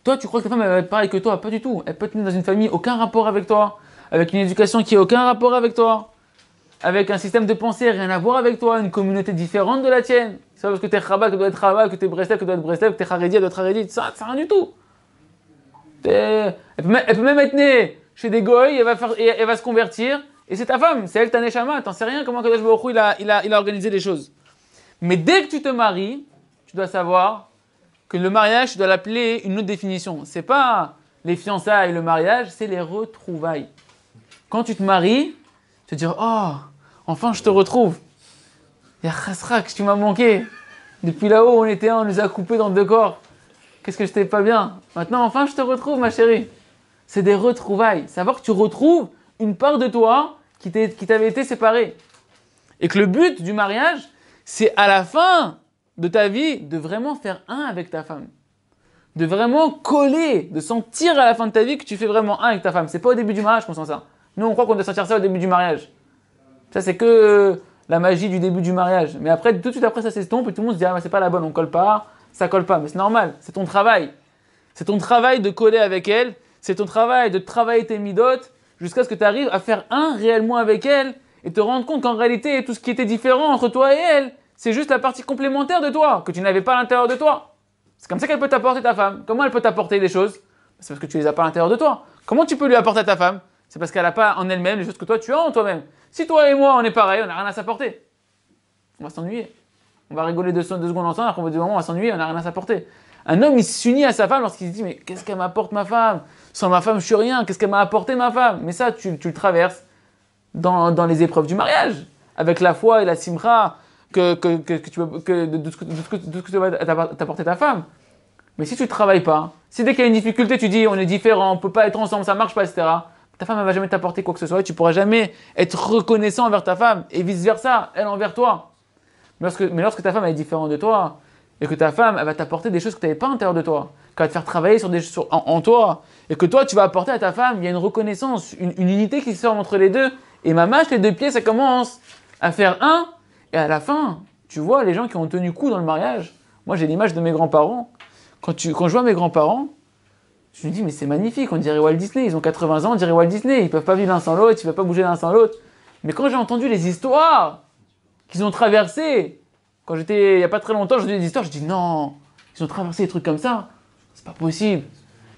toi tu crois que ta femme elle va être pareille que toi, pas du tout. Elle peut être née dans une famille, aucun rapport avec toi, avec une éducation qui n'a aucun rapport avec toi, avec un système de pensée rien à voir avec toi, une communauté différente de la tienne. C'est pas parce que t'es Chabad que doit être Chabad, que t'es Breslev que doit être Breslev, que t'es Haredi doit être Haredi, ça rien du tout. Elle peut même être née chez des goy, elle va se convertir, et c'est ta femme, c'est elle ta neshama, t'en sais rien comment Kadosh Baruch Hu il a organisé les choses. Mais dès que tu te maries, tu dois savoir que le mariage, tu dois l'appeler une autre définition. C'est pas les fiançailles, le mariage, c'est les retrouvailles. Quand tu te maries, tu te dis « Oh, enfin je te retrouve !» « Ya Khasrak, tu m'as manqué. Depuis là-haut, on nous a coupés dans 2 corps. Qu'est-ce que je t'ai pas bien. Maintenant, enfin je te retrouve, ma chérie. » C'est des retrouvailles. Savoir que tu retrouves une part de toi qui t'avait été séparée. Et que le but du mariage, c'est à la fin de ta vie de vraiment faire un avec ta femme. De vraiment coller, de sentir à la fin de ta vie que tu fais vraiment un avec ta femme. C'est pas au début du mariage qu'on sent ça. Nous, on croit qu'on doit sentir ça au début du mariage. Ça, c'est que la magie du début du mariage. Mais après, tout de suite après, ça s'estompe et tout le monde se dit « Ah, c'est pas la bonne, on colle pas, ça colle pas. » Mais c'est normal, c'est ton travail. C'est ton travail de coller avec elle. C'est ton travail de travailler tes midotes jusqu'à ce que tu arrives à faire un réellement avec elle et te rendre compte qu'en réalité, tout ce qui était différent entre toi et elle, c'est juste la partie complémentaire de toi, que tu n'avais pas à l'intérieur de toi. C'est comme ça qu'elle peut t'apporter ta femme. Comment elle peut t'apporter des choses? C'est parce que tu les as pas à l'intérieur de toi. Comment tu peux lui apporter à ta femme? C'est parce qu'elle n'a pas en elle-même les choses que toi tu as en toi-même. Si toi et moi on est pareil, on n'a rien à s'apporter. On va s'ennuyer. On va rigoler 2 secondes ensemble, après on va dire on va s'ennuyer, on n'a rien à s'apporter. Un homme il s'unit à sa femme lorsqu'il se dit mais qu'est-ce qu'elle m'apporte ma femme? Sans ma femme je suis rien, qu'est-ce qu'elle m'a apporté ma femme? Mais ça tu le traverses dans les épreuves du mariage, avec la foi et la simcha de ce que va t'apporter ta femme. Mais si tu ne travailles pas, si dès qu'il y a une difficulté, tu dis on est différent, on ne peut pas être ensemble, ça ne marche pas, etc., ta femme ne va jamais t'apporter quoi que ce soit et tu ne pourras jamais être reconnaissant envers ta femme et vice-versa, elle envers toi. Mais lorsque ta femme est différente de toi et que ta femme elle va t'apporter des choses que tu n'avais pas à l'intérieur de toi, qu'elle va te faire travailler en toi et que toi tu vas apporter à ta femme, il y a une reconnaissance, une unité qui se forme entre les deux et mamache, les 2 pieds, ça commence à faire un et à la fin, tu vois les gens qui ont tenu coup dans le mariage. Moi j'ai l'image de mes grands-parents. Quand je vois mes grands-parents, je me dis mais c'est magnifique, on dirait Walt Disney, ils ont 80 ans, on dirait Walt Disney, ils peuvent pas vivre l'un sans l'autre, ils peuvent pas bouger l'un sans l'autre. Mais quand j'ai entendu les histoires qu'ils ont traversées, quand j'étais il y a pas très longtemps, j'ai entendu des histoires, je dis non, ils ont traversé des trucs comme ça, c'est pas possible.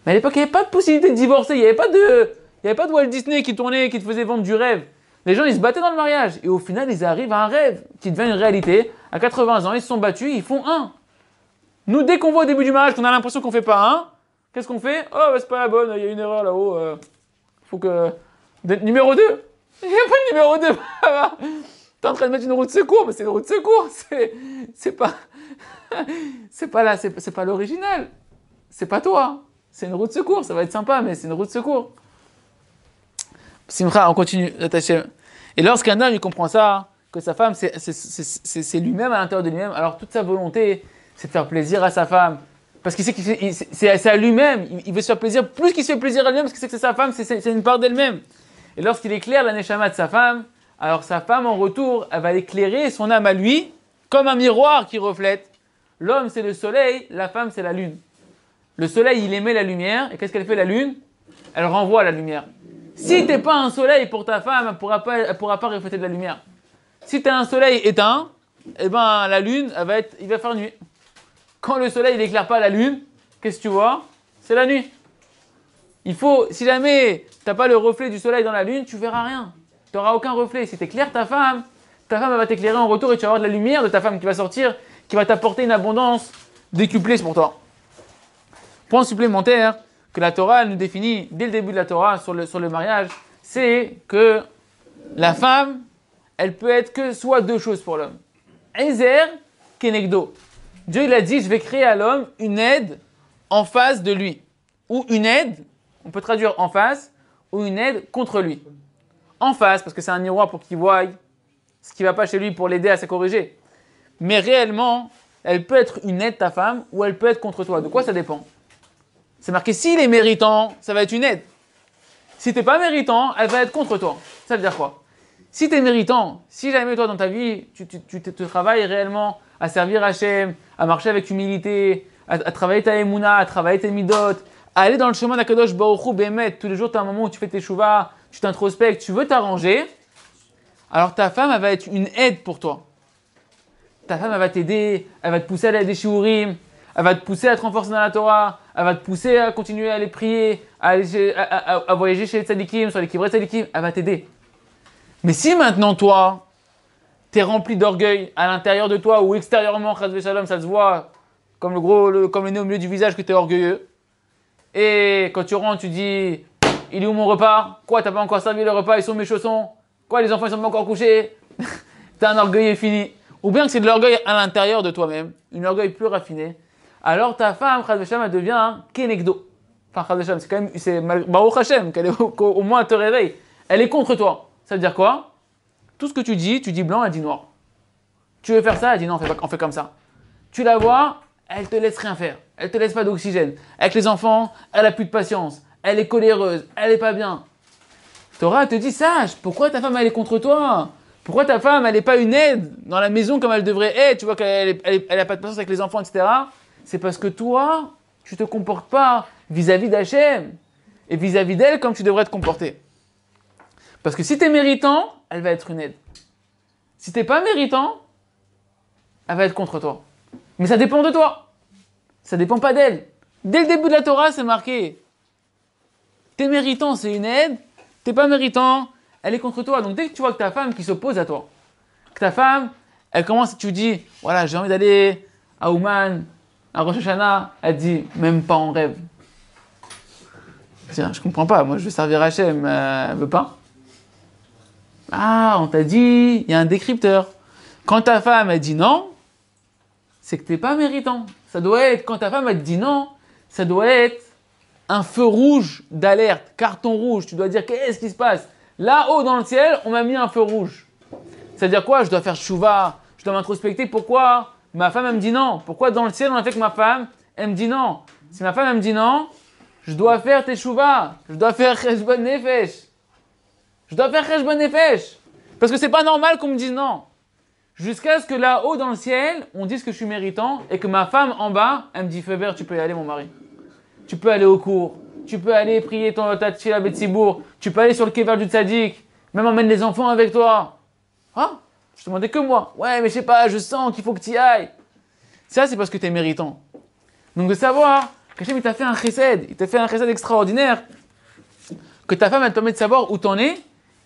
Mais à l'époque, il n'y avait pas de possibilité de divorcer, il n'y avait pas de Walt Disney qui tournait, qui te faisait vendre du rêve. Les gens, ils se battaient dans le mariage et au final, ils arrivent à un rêve qui devient une réalité. À 80 ans, ils se sont battus, ils font un. Nous, dès qu'on voit au début du mariage qu'on a l'impression qu'on fait pas un, qu'est-ce qu'on fait? Oh, bah, c'est pas la bonne, il y a une erreur là-haut. Faut que. Numéro 2. Il n'y a pas de numéro 2. T'es en train de mettre une roue de secours, mais c'est une roue de secours. C'est pas. C'est pas l'original. C'est pas toi. C'est une roue de secours. Ça va être sympa, mais c'est une roue de secours. Simcha, on continue. Et lorsqu'un homme il comprend ça, que sa femme c'est lui-même à l'intérieur de lui-même, alors toute sa volonté c'est de faire plaisir à sa femme. Parce qu'il sait que c'est à lui-même, il veut se faire plaisir, plus qu'il se fait plaisir à lui-même, parce qu'il sait que c'est sa femme, c'est une part d'elle-même. Et lorsqu'il éclaire la neshama de sa femme, alors sa femme en retour, elle va éclairer son âme à lui, comme un miroir qui reflète. L'homme c'est le soleil, la femme c'est la lune. Le soleil il émet la lumière, et qu'est-ce qu'elle fait la lune? Elle renvoie la lumière. Si t'es pas un soleil pour ta femme, elle pourra pas refléter de la lumière. Si t'es un soleil éteint, eh ben la lune, il va faire nuit. Quand le soleil n'éclaire pas la lune, qu'est-ce que tu vois? C'est la nuit. Si jamais tu n'as pas le reflet du soleil dans la lune, tu verras rien. Tu n'auras aucun reflet. Si tu éclaires ta femme elle va t'éclairer en retour et tu vas avoir de la lumière de ta femme qui va sortir, qui va t'apporter une abondance décuplée pour toi. Point supplémentaire que la Torah nous définit dès le début de la Torah sur le mariage, c'est que la femme, elle peut être que soit 2 choses pour l'homme. Ezer kenegdo. Dieu il a dit, je vais créer à l'homme une aide en face de lui. Ou une aide, on peut traduire en face, ou une aide contre lui. En face, parce que c'est un miroir pour qu'il voie ce qui ne va pas chez lui pour l'aider à se corriger. Mais réellement, elle peut être une aide ta femme, ou elle peut être contre toi. De quoi ça dépend? C'est marqué, s'il est méritant, ça va être une aide. Si tu n'es pas méritant, elle va être contre toi. Ça veut dire quoi? Si tu es méritant, si jamais toi dans ta vie, tu te travailles réellement à servir Hachem, à marcher avec humilité, à travailler ta émouna, à travailler tes midot, à aller dans le chemin d'Akadosh Baruch Hu Bémet, tous les jours tu as un moment où tu fais tes chouvas, tu t'introspectes, tu veux t'arranger, alors ta femme elle va être une aide pour toi. Ta femme elle va t'aider, elle va te pousser à aller à des shiurim, elle va te pousser à te renforcer dans la Torah, elle va te pousser à continuer à aller prier, à voyager chez les tzadikim, sur les kivrei tzadikim, elle va t'aider. Mais si maintenant toi, t'es rempli d'orgueil à l'intérieur de toi ou extérieurement, chas v'shalom, ça se voit comme le nez au milieu du visage que t'es orgueilleux, Et quand tu rentres, tu dis, il est où mon repas? Quoi, t'as pas encore servi le repas? Ils sont mes chaussons? Quoi, les enfants, ils sont pas encore couchés? T'as un orgueil infini. Ou bien que c'est de l'orgueil à l'intérieur de toi-même, un orgueil plus raffiné. Alors ta femme, Chad Veshem, elle devient un Kenegdo. Enfin, Chad Veshem, c'est quand même, c'est Baruch Hashem, qu'elle est au moins elle te réveille. Elle est contre toi. Ça veut dire quoi? Tout ce que tu dis blanc, elle dit noir. Tu veux faire ça, elle dit non, on fait comme ça. Tu la vois, elle te laisse rien faire. Elle te laisse pas d'oxygène. Avec les enfants, elle a plus de patience. Elle est coléreuse, elle est pas bien. Torah te dit, sache, pourquoi ta femme elle est contre toi? Pourquoi ta femme elle n'est pas une aide dans la maison comme elle devrait être? Tu vois qu'elle a pas de patience avec les enfants, etc. C'est parce que toi, tu te comportes pas vis-à-vis d'Hachem et vis-à-vis d'elle comme tu devrais te comporter. Parce que si tu es méritant, elle va être une aide. Si tu n'es pas méritant, elle va être contre toi. Mais ça dépend de toi. Ça dépend pas d'elle. Dès le début de la Torah, c'est marqué. Tu es méritant, c'est une aide. Tu n'es pas méritant, elle est contre toi. Donc dès que tu vois que ta femme qui s'oppose à toi, que ta femme, elle commence, tu dis, voilà, j'ai envie d'aller à Ouman, à Rosh Hashanah, elle dit, même pas en rêve. Tiens, je comprends pas, moi je veux servir Hachem, elle veut pas. Ah, on t'a dit, il y a un décrypteur. Quand ta femme, elle dit non, c'est que t'es pas méritant. Ça doit être, quand ta femme, elle te dit non, ça doit être un feu rouge d'alerte, carton rouge. Tu dois dire, qu'est-ce qui se passe? Là-haut dans le ciel, on m'a mis un feu rouge. C'est-à-dire quoi? Je dois faire chouva, je dois m'introspecter. Pourquoi ma femme, elle me dit non? Pourquoi dans le ciel, on a fait que ma femme, elle me dit non? Si ma femme, elle me dit non, je dois faire teshuva, je dois faire cheshbon nefesh. Je dois faire cheshbon nefesh. Parce que c'est pas normal qu'on me dise non. Jusqu'à ce que là-haut dans le ciel, on dise que je suis méritant et que ma femme en bas, elle me dit feu vert, tu peux y aller mon mari. Tu peux aller au cours, tu peux aller prier ta tchila betsibour, tu peux aller sur le kever du tzaddik, même emmène les enfants avec toi. Ah, je te demandais que moi. Ouais, mais je sais pas, je sens qu'il faut que tu y ailles. Ça, c'est parce que tu es méritant. Donc de savoir qu'Hachem, il t'a fait un chesed, il t'a fait un chesed extraordinaire, que ta femme, elle te permet de savoir où t'en es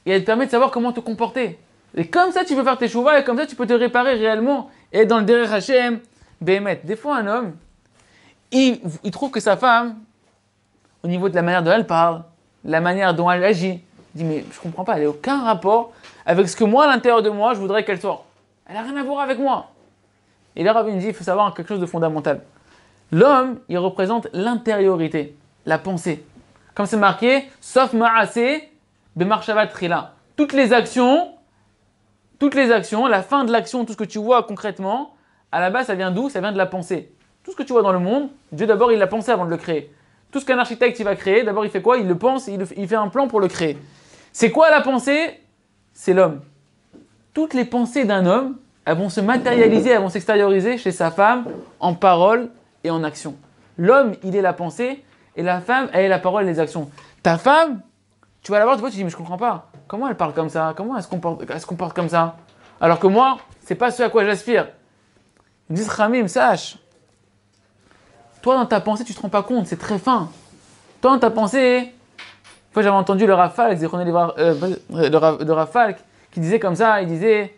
et elle te permet de savoir comment te comporter. Et comme ça, tu peux faire tes chouvas et comme ça, tu peux te réparer réellement et être dans le derrière Hachem, Béhémet. Des fois, un homme, il trouve que sa femme, au niveau de la manière dont elle parle, la manière dont elle agit, il dit, mais je comprends pas, elle n'a aucun rapport avec ce que moi, à l'intérieur de moi, je voudrais qu'elle soit. Elle n'a rien à voir avec moi. Et là, Rabbi me dit, il faut savoir quelque chose de fondamental. L'homme, il représente l'intériorité, la pensée. Comme c'est marqué, sauf ma'aseh be'marshavat trila. Toutes les actions, la fin de l'action, tout ce que tu vois concrètement, à la base, ça vient d'où? Ça vient de la pensée. Tout ce que tu vois dans le monde, Dieu d'abord, il l'a pensé avant de le créer. Tout ce qu'un architecte il va créer, d'abord, il fait quoi? Il le pense, il fait un plan pour le créer. C'est quoi la pensée? C'est l'homme. Toutes les pensées d'un homme, elles vont se matérialiser, elles vont s'extérioriser chez sa femme en parole et en action. L'homme, il est la pensée et la femme, elle est la parole et les actions. Ta femme, tu vas la voir, tu dis, mais je comprends pas. Comment elle parle comme ça? Comment elle se comporte comme ça? Alors que moi, c'est pas ce à quoi j'aspire. Ils disent, Khamim, sache. Toi, dans ta pensée, tu te rends pas compte, c'est très fin. Toi, dans ta pensée, une fois j'avais entendu le Rafalk, le Rafalk, qui disait comme ça, il disait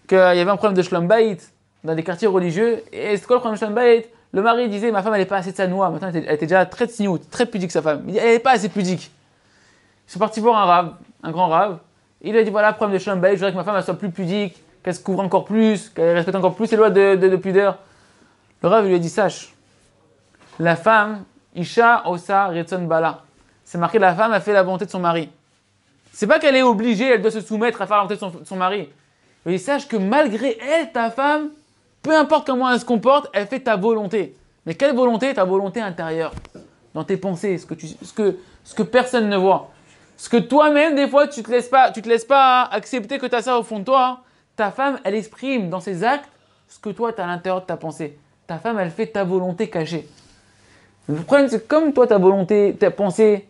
qu'il y avait un problème de Shlom Bayit dans des quartiers religieux. Et c'est quoi le problème de Shlom Bayit? Le mari disait, ma femme, elle n'est pas assez de sa noix. Maintenant, elle était déjà très tsniout, très pudique, sa femme. Il dit, elle n'est pas assez pudique. Ils sont partis voir un rave, un grand rave. Il a dit, voilà, problème de Shlom Bayit, je voudrais que ma femme elle soit plus pudique, qu'elle se couvre encore plus, qu'elle respecte encore plus les lois de pudeur. Le rave lui a dit, sache, la femme, Isha Osa Retzon Bala. C'est marqué, la femme a fait la volonté de son mari. C'est pas qu'elle est obligée, elle doit se soumettre à faire la volonté de son mari. Mais sache que malgré elle, ta femme, peu importe comment elle se comporte, elle fait ta volonté. Mais quelle volonté? Ta volonté intérieure. Dans tes pensées, ce que personne ne voit. Ce que toi-même, des fois, tu te laisses pas accepter que tu as ça au fond de toi. Ta femme, elle exprime dans ses actes ce que toi, tu as à l'intérieur de ta pensée. Ta femme, elle fait ta volonté cachée. Le problème, c'est que comme toi, ta volonté, ta pensée,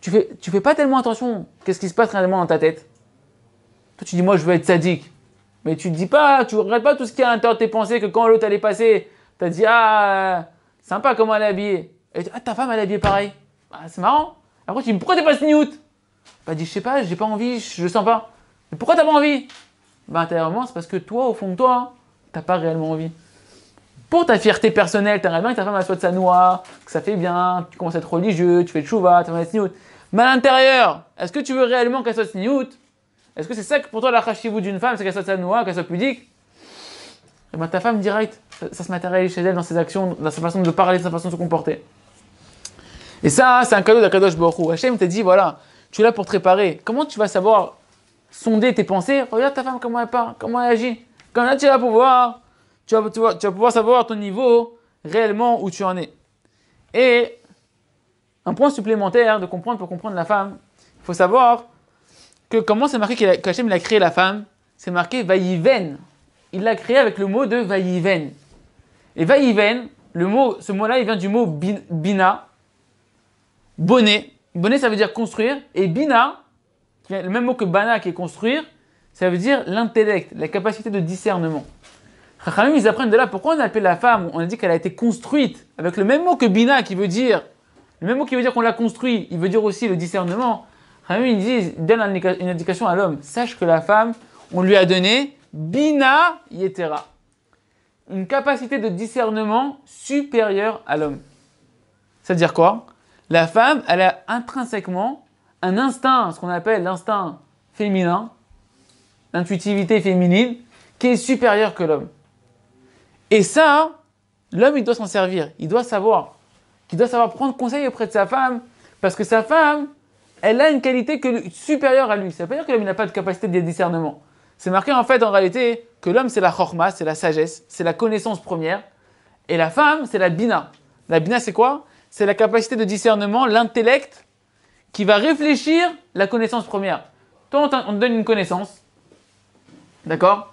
tu fais pas tellement attention qu'est-ce qui se passe réellement dans ta tête. Toi, tu dis, moi, je veux être sadique. Mais tu te dis pas, tu regardes pas tout ce qu'il y a à l'intérieur de tes pensées, que quand l'autre, elle est passée, tu as dit, ah, sympa comment elle est habillée. Et ah, ta femme, elle est habillée pareil. Ah, c'est marrant. Après, tu dis, pourquoi t'es pas sniout? Bah, dis, je sais pas, j'ai pas envie, je sens pas. Mais pourquoi t'as pas envie? Bah, intérieurement, c'est parce que toi, au fond de toi, t'as pas réellement envie. Pour ta fierté personnelle, tu aimerais bien que ta femme elle soit de sa noix, que ça fait bien, tu commences à être religieux, tu fais tchouva, tu vas être sniout. Mais à l'intérieur, est-ce que tu veux réellement qu'elle soit sniout? Est-ce que c'est ça que pour toi la chashivut d'une femme, c'est qu'elle soit de sa noix, qu'elle soit pudique? Et ben ta femme direct, ça se matérialise chez elle dans ses actions, dans sa façon de parler, dans sa façon de se comporter. Et ça, c'est un cadeau d'Akadosh Baruch Hu. Hachem t'a dit, voilà, tu es là pour te réparer. Comment tu vas savoir sonder tes pensées? Regarde ta femme, comment elle parle, comment elle agit. Comme là, tu es là pour voir, tu vas pouvoir savoir ton niveau réellement où tu en es. Et un point supplémentaire de comprendre pour comprendre la femme, il faut savoir que comment c'est marqué qu'Hachem il a créé la femme, c'est marqué Vayiven. Il l'a créé avec le mot de Vayiven. Et Vayiven, ce mot-là, il vient du mot bina, bonnet. Bonnet, ça veut dire construire. Et bina, le même mot que bana qui est construire, ça veut dire l'intellect, la capacité de discernement. Chachamim, ils apprennent de là pourquoi on appelle la femme, on a dit qu'elle a été construite avec le même mot que bina qui veut dire, le même mot qui veut dire qu'on l'a construit, il veut dire aussi le discernement. Chachamim, ils donnent une indication à l'homme. Sache que la femme, on lui a donné bina yetera. Une capacité de discernement supérieure à l'homme. C'est-à-dire quoi? La femme, elle a intrinsèquement un instinct, ce qu'on appelle l'instinct féminin, l'intuitivité féminine, qui est supérieure que l'homme. Et ça, l'homme, il doit s'en servir. Il doit savoir prendre conseil auprès de sa femme, parce que sa femme, elle a une qualité supérieure à lui. Ça ne veut pas dire que l'homme n'a pas de capacité de discernement. C'est marqué en fait, en réalité, que l'homme, c'est la chorma, c'est la sagesse, c'est la connaissance première, et la femme, c'est la bina. La bina, c'est quoi? C'est la capacité de discernement, l'intellect, qui va réfléchir la connaissance première. Toi, on te donne une connaissance, d'accord?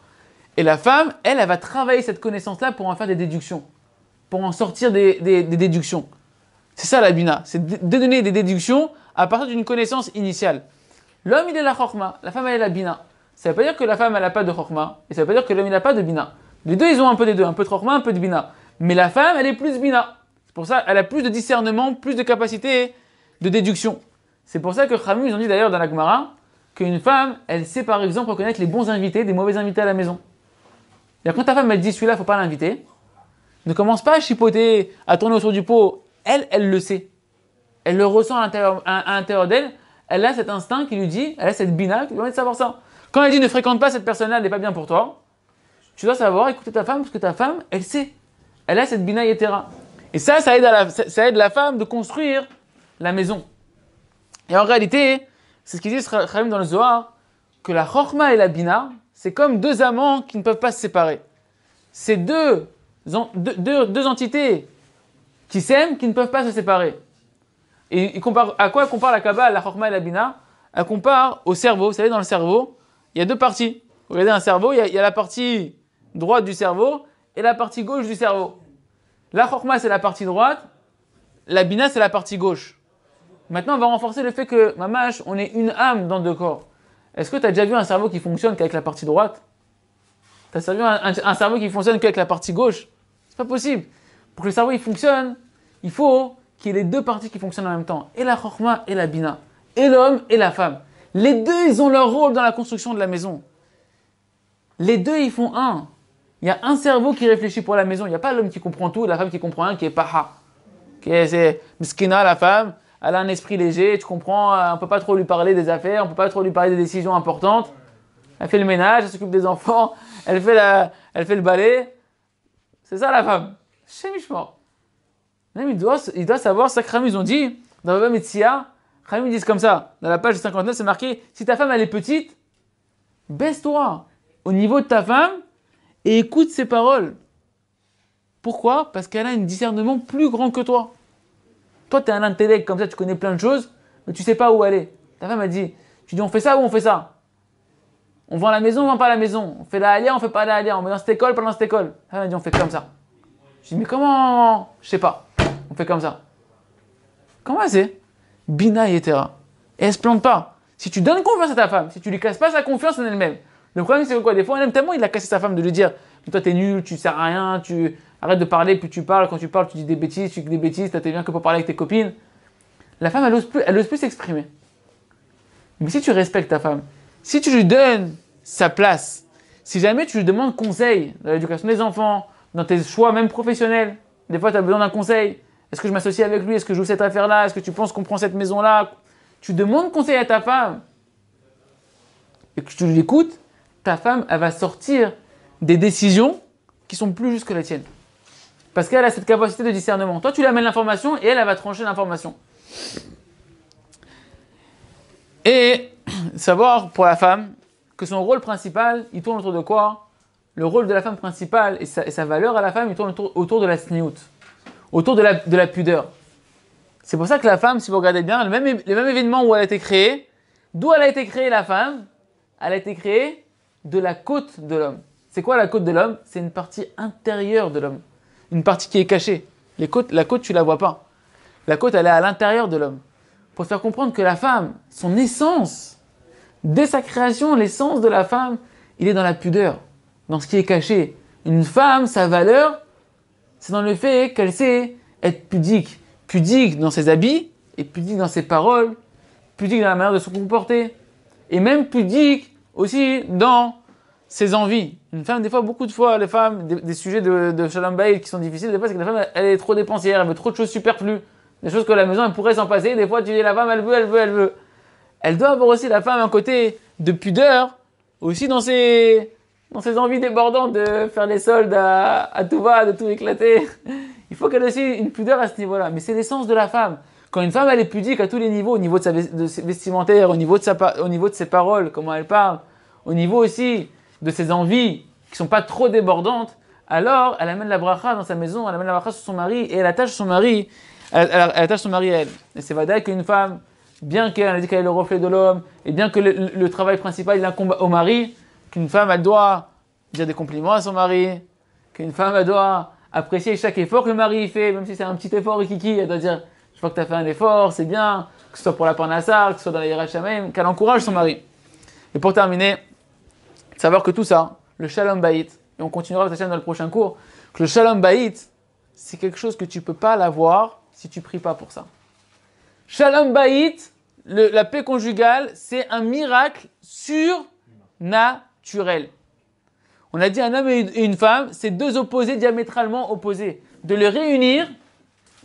Et la femme, elle va travailler cette connaissance-là pour en faire des déductions, pour en sortir des déductions. C'est ça la bina, c'est de donner des déductions à partir d'une connaissance initiale. L'homme, il est la chorma, la femme, elle est la bina. Ça ne veut pas dire que la femme, elle n'a pas de chorma, et ça ne veut pas dire que l'homme, il n'a pas de bina. Les deux, ils ont un peu des deux, un peu de chorma, un peu de bina. Mais la femme, elle est plus bina. C'est pour ça qu'elle a plus de discernement, plus de capacité de déduction. C'est pour ça que Khamim, ils ont dit d'ailleurs dans la Gemara, qu'une femme, elle sait par exemple reconnaître les bons invités des mauvais invités à la maison. Et quand ta femme, elle dit celui-là, il ne faut pas l'inviter, ne commence pas à chipoter, à tourner autour du pot. Elle le sait. Elle le ressent à l'intérieur d'elle. Elle a cet instinct qui lui dit, elle a cette bina qui lui permet de savoir ça. Quand elle dit ne fréquente pas cette personne-là, elle n'est pas bien pour toi, tu dois savoir écouter ta femme parce que ta femme, elle sait. Elle a cette bina yetera. Et ça aide la femme de construire la maison. Et en réalité, c'est ce qu'ils disent Khamim dans le Zohar, que la chorma et la bina, c'est comme deux amants qui ne peuvent pas se séparer. C'est deux entités qui s'aiment, qui ne peuvent pas se séparer. Et à quoi elle compare la Kabbale, la chorma et la bina? Elle compare au cerveau. Vous savez, dans le cerveau, il y a deux parties. Vous regardez un cerveau, il y a la partie droite du cerveau et la partie gauche du cerveau. La chorma, c'est la partie droite. La bina, c'est la partie gauche. Maintenant, on va renforcer le fait que, mamash, on est une âme dans deux corps. Est-ce que tu as déjà vu un cerveau qui fonctionne qu'avec la partie droite? Tu as vu un cerveau qui fonctionne qu'avec la partie gauche? C'est pas possible. Pour que le cerveau il fonctionne, il faut qu'il y ait les deux parties qui fonctionnent en même temps. Et la chorma et la bina. Et l'homme et la femme. Les deux, ils ont leur rôle dans la construction de la maison. Les deux, ils font un. Il y a un cerveau qui réfléchit pour la maison. Il n'y a pas l'homme qui comprend tout et la femme qui comprend un, qui est paha. C'est miskina, la femme. Elle a un esprit léger, tu comprends, on ne peut pas trop lui parler des affaires, on ne peut pas trop lui parler des décisions importantes. Elle fait le ménage, elle s'occupe des enfants, elle fait le balai. C'est ça la femme. Chémichement. Même il doit savoir, ça Khamim, ils ont dit, dans Baba Metzia, Khamim, ils disent comme ça, dans la page 59, c'est marqué, si ta femme elle est petite, baisse-toi au niveau de ta femme et écoute ses paroles. Pourquoi? Parce qu'elle a un discernement plus grand que toi. Toi, tu as un intellect comme ça, tu connais plein de choses, mais tu ne sais pas où aller. Ta femme a dit, tu dis on fait ça ou on fait ça? On va à la maison ou on va pas à la maison? On fait la alia, on fait pas la alia? On va dans cette école, pas dans cette école? Ta femme a dit on fait comme ça. Je dis mais comment? Je sais pas. On fait comme ça. Comment c'est? Bina yetera. Et elle se plante pas. Si tu donnes confiance à ta femme, si tu lui casses pas sa confiance en elle-même, le problème c'est que quoi? Des fois, on aime tellement il a cassé sa femme de lui dire, toi t'es nul, tu sers à rien, tu arrête de parler, puis tu parles, quand tu parles, tu dis des bêtises, tu dis des bêtises, t'es bien que pour parler avec tes copines. La femme, elle ose plus s'exprimer. Mais si tu respectes ta femme, si tu lui donnes sa place, si jamais tu lui demandes conseil dans l'éducation des enfants, dans tes choix même professionnels. Des fois, tu as besoin d'un conseil. Est-ce que je m'associe avec lui? Est-ce que je joue cette affaire-là? Est-ce que tu penses qu'on prend cette maison-là? Tu demandes conseil à ta femme et que tu l'écoutes, ta femme, elle va sortir des décisions qui sont plus justes que la tienne. Parce qu'elle a cette capacité de discernement. Toi, tu lui amènes l'information et elle va trancher l'information. Et savoir pour la femme que son rôle principal, il tourne autour de quoi? Le rôle de la femme principale et sa valeur à la femme, il tourne autour de la sniout, autour de la pudeur. C'est pour ça que la femme, si vous regardez bien, le même événement où elle a été créée, d'où elle a été créée la femme? Elle a été créée de la côte de l'homme. C'est quoi la côte de l'homme? C'est une partie intérieure de l'homme. Une partie qui est cachée. La côte, tu la vois pas. La côte, elle est à l'intérieur de l'homme. Pour te faire comprendre que la femme, son essence, dès sa création, l'essence de la femme, il est dans la pudeur, dans ce qui est caché. Une femme, sa valeur, c'est dans le fait qu'elle sait être pudique. Pudique dans ses habits, et pudique dans ses paroles, pudique dans la manière de se comporter, et même pudique aussi dans ses envies. Une femme, des fois, beaucoup de fois, les femmes, des sujets de Shalom Bayit qui sont difficiles, des fois, c'est que la femme, elle est trop dépensière, elle veut trop de choses superflues. Des choses que la maison, elle pourrait s'en passer. Des fois, tu dis, la femme, elle veut. Elle doit avoir aussi, la femme, un côté de pudeur, aussi dans ses envies débordantes de faire les soldes à tout va, de tout éclater. Il faut qu'elle ait aussi une pudeur à ce niveau-là. Mais c'est l'essence de la femme. Quand une femme, elle est pudique à tous les niveaux, au niveau de ses vestimentaires, au niveau de ses paroles, comment elle parle, au niveau aussi de ses envies qui sont pas trop débordantes, alors elle amène la bracha dans sa maison, elle amène la bracha sur son mari et elle attache son mari, elle attache son mari à elle. Et c'est vrai qu'une femme, bien qu'elle a dit qu'elle est le reflet de l'homme, et bien que le travail principal il incombe au mari, qu'une femme elle doit dire des compliments à son mari, qu'une femme elle doit apprécier chaque effort que le mari fait, même si c'est un petit effort kiki, elle doit dire je vois que tu as fait un effort, c'est bien, que ce soit pour la parnassar, que ce soit dans la hiérarchie, qu'elle encourage son mari. Et pour terminer, savoir que tout ça, le Shalom Bayit, et on continuera à dans le prochain cours, que le Shalom Bayit, c'est quelque chose que tu ne peux pas l'avoir si tu ne pries pas pour ça. Shalom Bayit, la paix conjugale, c'est un miracle surnaturel. On a dit un homme et une femme, c'est deux opposés diamétralement opposés. De les réunir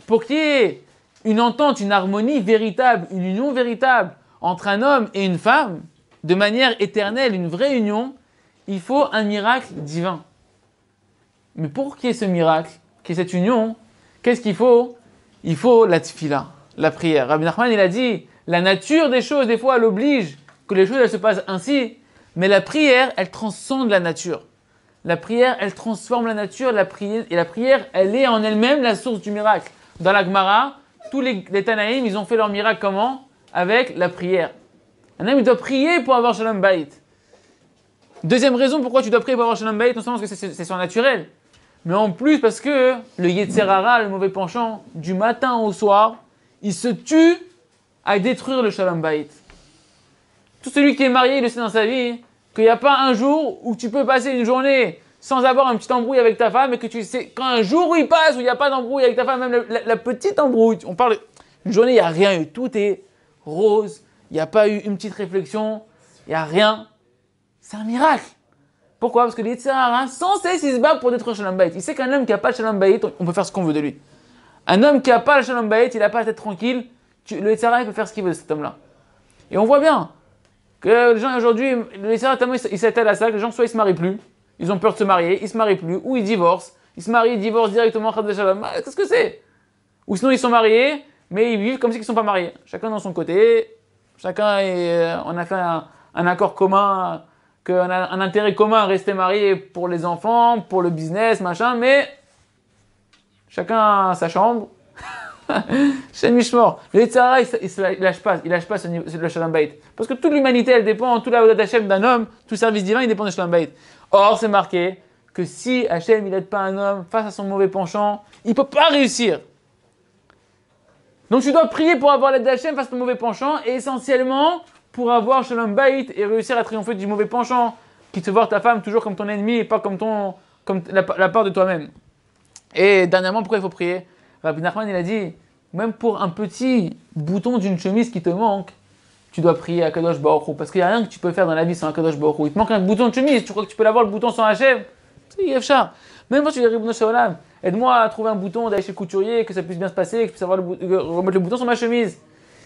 pour qu'il y ait une entente, une harmonie véritable, une union véritable entre un homme et une femme, de manière éternelle, une vraie union, il faut un miracle divin. Mais pour qu'il y ait ce miracle, qu'il y ait cette union, qu'est-ce qu'il faut? Il faut la tfila, la prière. Rabbi Nachman, il a dit, la nature des choses, des fois, elle oblige que les choses elles se passent ainsi, mais la prière, elle transcende la nature. La prière, elle transforme la nature, et la prière, elle est en elle-même la source du miracle. Dans la Gemara, tous les Tanaïm, ils ont fait leur miracle comment? Avec la prière. Un homme, il doit prier pour avoir Shalom Bayit. Deuxième raison pourquoi tu dois prier pour avoir Shalom Bayit, non seulement parce que c'est surnaturel, mais en plus parce que le Yetzer Hara, le mauvais penchant, du matin au soir, il se tue à détruire le Shalom Bayit. Tout celui qui est marié, il le sait dans sa vie, qu'il n'y a pas un jour où tu peux passer une journée sans avoir un petit embrouille avec ta femme et que tu sais, quand un jour où il passe, où il n'y a pas d'embrouille avec ta femme, même la petite embrouille, on parle d'une journée, il n'y a rien eu, tout est rose, il n'y a pas eu une petite réflexion, il n'y a rien. C'est un miracle. Pourquoi? Parce que le Yetzer Hara, sans cesse, il se bat pour détruire Shalom Bayit. Il sait qu'un homme qui n'a pas le Shalom Bayit, on peut faire ce qu'on veut de lui. Un homme qui n'a pas le Shalom Bayit, il n'a pas la tête tranquille, le Yetzer Hara, il peut faire ce qu'il veut de cet homme-là. Et on voit bien que les gens aujourd'hui, le Yetzer Hara, il s'attelle à ça, que les gens soit ils se marient plus, ils ont peur de se marier, ils se marient plus, ou ils divorcent, ils se marient, ils divorcent directement, qu'est-ce que c'est? Ou sinon ils sont mariés, mais ils vivent comme s'ils ne sont pas mariés. Chacun dans son côté, chacun on a fait un accord commun, qu'on a un intérêt commun à rester marié pour les enfants, pour le business, machin, mais chacun sa chambre. C'est Mishmor. Le Yetzer Hara, il lâche pas le Shalom Bayit. Parce que toute l'humanité, elle dépend, toute la Avodat Hashem d'un homme, tout service divin, il dépend de Shalom Bayit. Or, c'est marqué que si Hashem, il n'aide pas un homme face à son mauvais penchant, il ne peut pas réussir. Donc tu dois prier pour avoir l'aide d'Hachem face à ton mauvais penchant et essentiellement pour avoir Shalom Bayit et réussir à triompher du mauvais penchant qui te voit ta femme toujours comme ton ennemi et pas comme la part de toi-même. Et dernièrement, pourquoi il faut prier? Rabbi Nachman, il a dit, même pour un petit bouton d'une chemise qui te manque, tu dois prier à Kadosh Baruch Hu, parce qu'il n'y a rien que tu peux faire dans la vie sans Kadosh Baruch Hu. Il te manque un bouton de chemise, tu crois que tu peux l'avoir le bouton sans Hachem? C'est Yefchar. Même quand tu dis Ribono Shel Olam, aide-moi à trouver un bouton, d'aller chez le couturier, que ça puisse bien se passer, que je puisse avoir remettre le bouton sur ma chemise.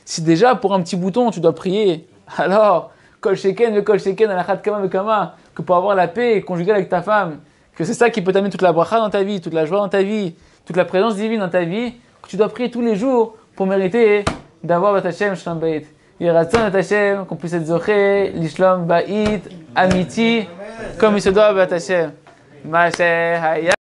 Si déjà pour un petit bouton tu dois prier, alors Kol Sheken, le Kol Sheken, Alachat Kama Kama, que pour avoir la paix conjugale avec ta femme, que c'est ça qui peut t'amener toute la bracha dans ta vie, toute la joie dans ta vie, toute la présence divine dans ta vie, que tu dois prier tous les jours pour mériter d'avoir Bat Hashem Shlom Bait. Yeratzon Bat Hashem, qu'on puisse être zoché, l'Ishlom Bait, Amiti, comme il se doit Bat Hashem. Masher Haya.